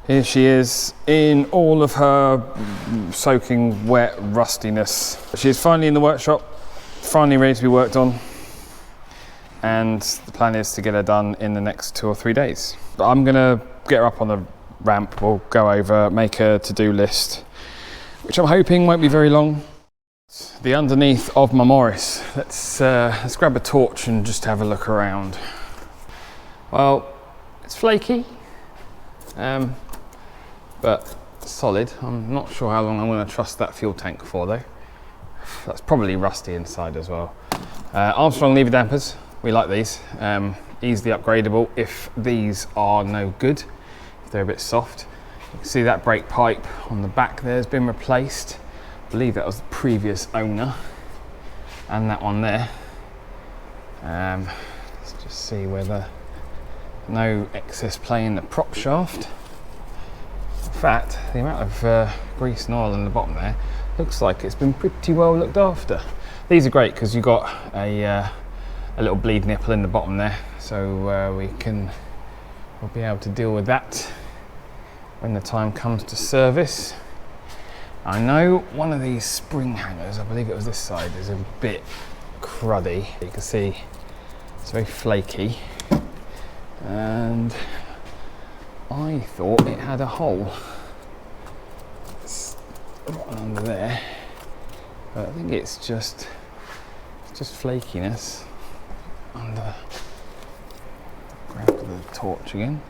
Here she is in all of her soaking wet rustiness. She's finally in the workshop, finally ready to be worked on, and the plan is to get her done in the next 2 or 3 days. I'm gonna get her up on the ramp, we'll go over, make a to-do list, which I'm hoping won't be very long. The underneath of my Morris. Let's grab a torch and just have a look around. Well, it's flaky. But solid. I'm not sure how long I'm going to trust that fuel tank for though. That's probably rusty inside as well. Armstrong lever dampers, we like these. Easily upgradable if these are no good, if they're a bit soft. You can see that brake pipe on the back there has been replaced. I believe that was the previous owner. And that one there. Let's just see whether no excess play in the prop shaft. In fact, the amount of grease and oil in the bottom there looks like it's been pretty well looked after. These are great because you've got a little bleed nipple in the bottom there, so we'll be able to deal with that when the time comes to service. I know one of these spring hangers, I believe it was this side, is a bit cruddy. You can see it's very flaky, and I thought it had a hole. It's right under there, but I think it's just flakiness under. Grab the torch again.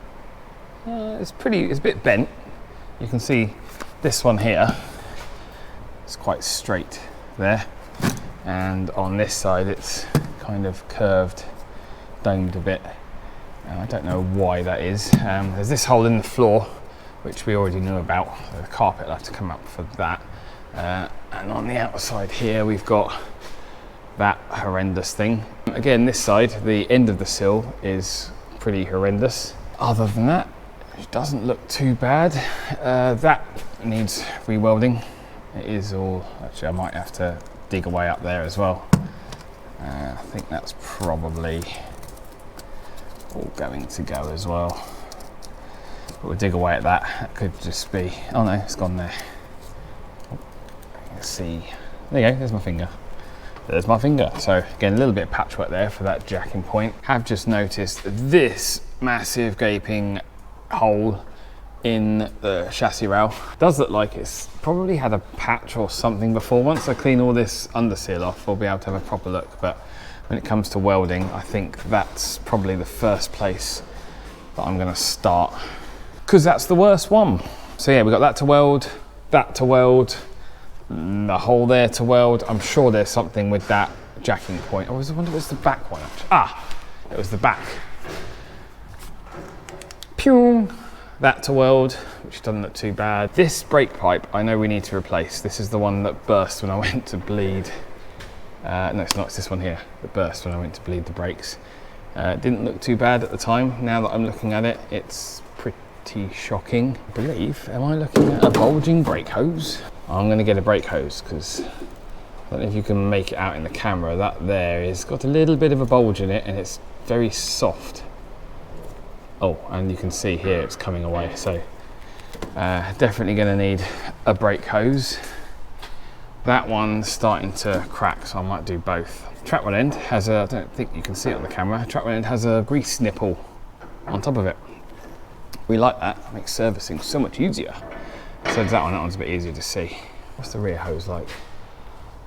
It's a bit bent. You can see this one here. It's quite straight there, and on this side it's kind of curved, domed a bit. I don't know why that is. There's this hole in the floor, which we already knew about. The carpet will have to come up for that. And on the outside here, we've got that horrendous thing. Again, this side, the end of the sill is pretty horrendous. Other than that, it doesn't look too bad. That needs re-welding. It is all, actually I might have to dig away up there as well. I think that's probably all going to go as well. But we'll dig away at that. That could just be, oh no, it's gone there. Let's see, there you go, there's my finger. There's my finger. So again, a little bit of patchwork there for that jacking point. Have just noticed this massive gaping hole in the chassis rail. Does look like it's probably had a patch or something before. Once I clean all this under seal off, we'll be able to have a proper look. But when it comes to welding, I think that's probably the first place that I'm gonna start, because that's the worst one. So yeah, we've got that to weld, the hole there to weld. I'm sure there's something with that jacking point. I wonder if it was the back one actually. Ah, it was the back. Pew! That to weld, which doesn't look too bad. This brake pipe, I know we need to replace. This is the one that burst when I went to bleed. No, it's not, it's this one here that burst when I went to bleed the brakes. It didn't look too bad at the time. Now that I'm looking at it, it's pretty shocking. I believe, am I looking at a bulging brake hose? I'm gonna get a brake hose, because I don't know if you can make it out in the camera. That there is got a little bit of a bulge in it, and it's very soft. Oh, and you can see here it's coming away. So definitely gonna need a brake hose. That one's starting to crack, so I might do both. Track one end has a, I don't think you can see it on the camera, track one end has a grease nipple on top of it. We like that, it makes servicing so much easier. So does that one's a bit easier to see. What's the rear hose like?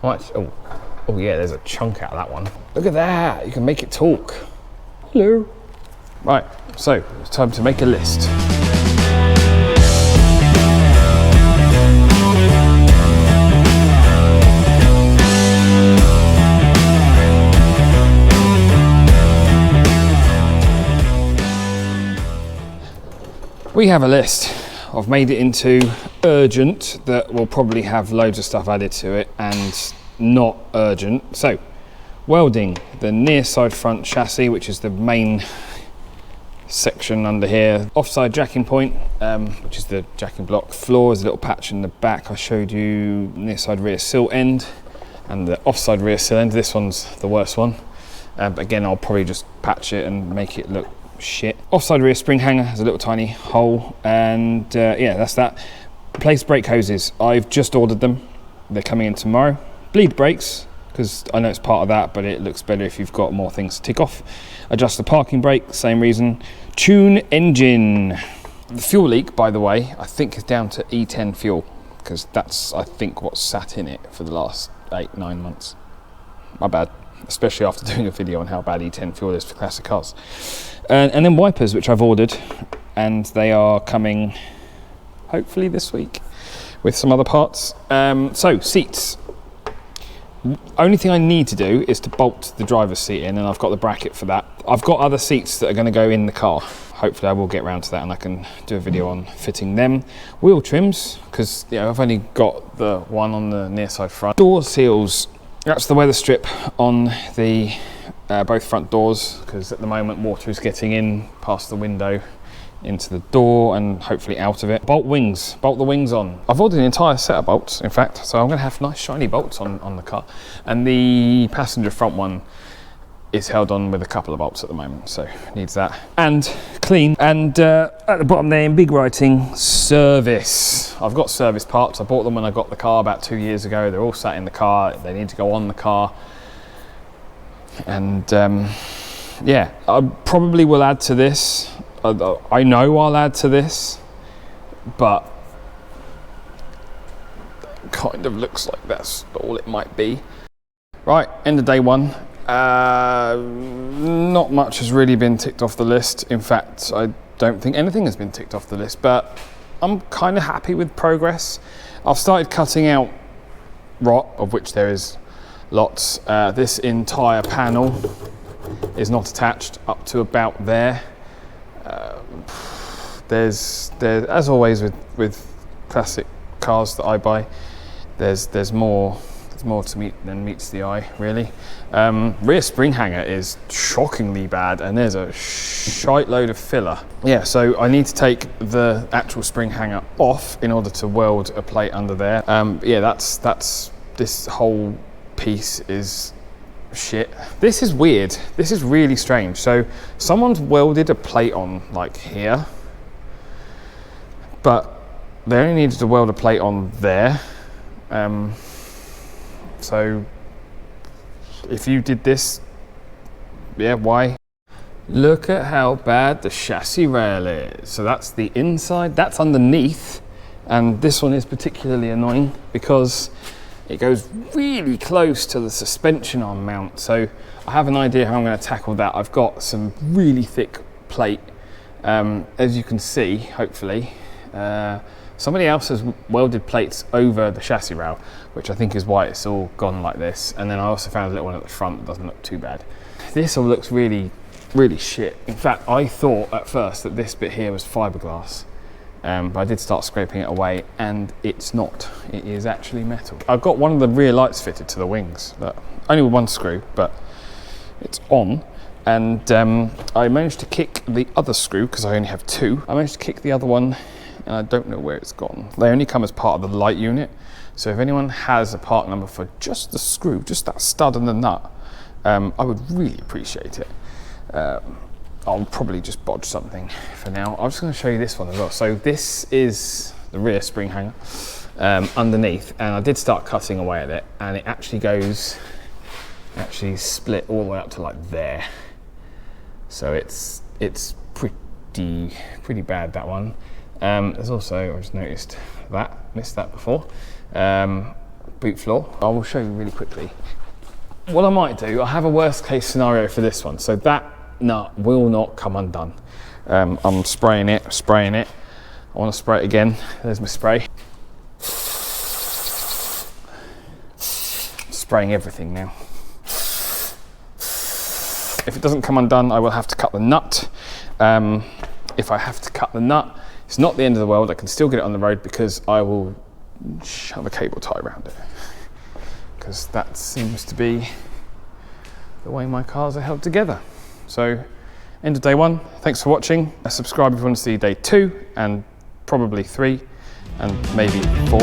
Oh yeah, there's a chunk out of that one. Look at that, you can make it talk. Hello. Right, so it's time to make a list. We have a list. I've made it into urgent, that will probably have loads of stuff added to it, and not urgent. So, welding the near side front chassis, which is the main section under here. Offside jacking point, which is the jacking block. Floor is a little patch in the back. I showed you near side rear sill end and the offside rear sill end. This one's the worst one. But again, I'll probably just patch it and make it look shit. Offside rear spring hanger has a little tiny hole, and yeah, that's that. Replace brake hoses. I've just ordered them. They're coming in tomorrow. Bleed brakes, because I know it's part of that, but it looks better if you've got more things to tick off. Adjust the parking brake, same reason. Tune engine. The fuel leak, by the way, I think is down to E10 fuel, because that's, I think, what's sat in it for the last 8-9 months. My bad, especially after doing a video on how bad E10 fuel is for classic cars. And then wipers, which I've ordered, and they are coming hopefully this week with some other parts. So seats. Only thing I need to do is to bolt the driver's seat in, and I've got the bracket for that. I've got other seats that are going to go in the car. Hopefully I will get around to that and I can do a video on fitting them. Wheel trims, because I've only got the one on the near side front. Door seals. That's the weather strip on the both front doors, because at the moment water is getting in past the window into the door and hopefully out of it. Bolt wings, bolt the wings on. I've ordered an entire set of bolts, in fact, so I'm gonna have nice shiny bolts on the car. And the passenger front one is held on with a couple of bolts at the moment, so needs that. And clean, and at the bottom there in big writing, service. I've got service parts. I bought them when I got the car about 2 years ago. They're all sat in the car. They need to go on the car. And yeah, I probably will add to this. I know I'll add to this, but kind of looks like that's all it might be. Right, end of day one. Not much has really been ticked off the list. In fact, I don't think anything has been ticked off the list, but I'm kind of happy with progress. I've started cutting out rot, of which there is lots. This entire panel is not attached up to about there. There's as always with classic cars that I buy, there's more to meet than meets the eye, really. Rear spring hanger is shockingly bad, and there's a shite load of filler. Yeah, so I need to take the actual spring hanger off in order to weld a plate under there. Yeah, that's this whole piece is shit. This is weird. This is really strange. So someone's welded a plate on like here, but they only needed to weld a plate on there. So if you did this, yeah, why? Look at how bad the chassis rail is. So that's the inside, that's underneath, and this one is particularly annoying because it goes really close to the suspension arm mount. So I have an idea how I'm going to tackle that. I've got some really thick plate, as you can see, hopefully. Somebody else has welded plates over the chassis rail, which I think is why it's all gone like this. And then I also found a little one at the front that doesn't look too bad. This all looks really, really shit. In fact, I thought at first that this bit here was fiberglass, but I did start scraping it away, and it's not. It is actually metal. I've got one of the rear lights fitted to the wings, but only with one screw, but it's on. And I managed to kick the other screw, because I only have two. I managed to kick the other one, and I don't know where it's gone. They only come as part of the light unit, so if anyone has a part number for just the screw, just that stud and the nut, I would really appreciate it. I'll probably just bodge something for now. I'm just going to show you this one as well. So this is the rear spring hanger underneath, and I did start cutting away at it, and it actually goes, split all the way up to like there. So it's pretty bad, that one. There's also, I just noticed that, missed that before, boot floor. I will show you really quickly. What I might do, I have a worst case scenario for this one. So that nut will not come undone. I'm spraying it. I want to spray it again. There's my spray. Spraying everything now. If it doesn't come undone, I will have to cut the nut. If I have to cut the nut, it's not the end of the world. I can still get it on the road, because I will shove a cable tie around it, because that seems to be the way my cars are held together. So End of day 1. Thanks for watching. Subscribe if you want to see day 2 and probably 3 and maybe 4.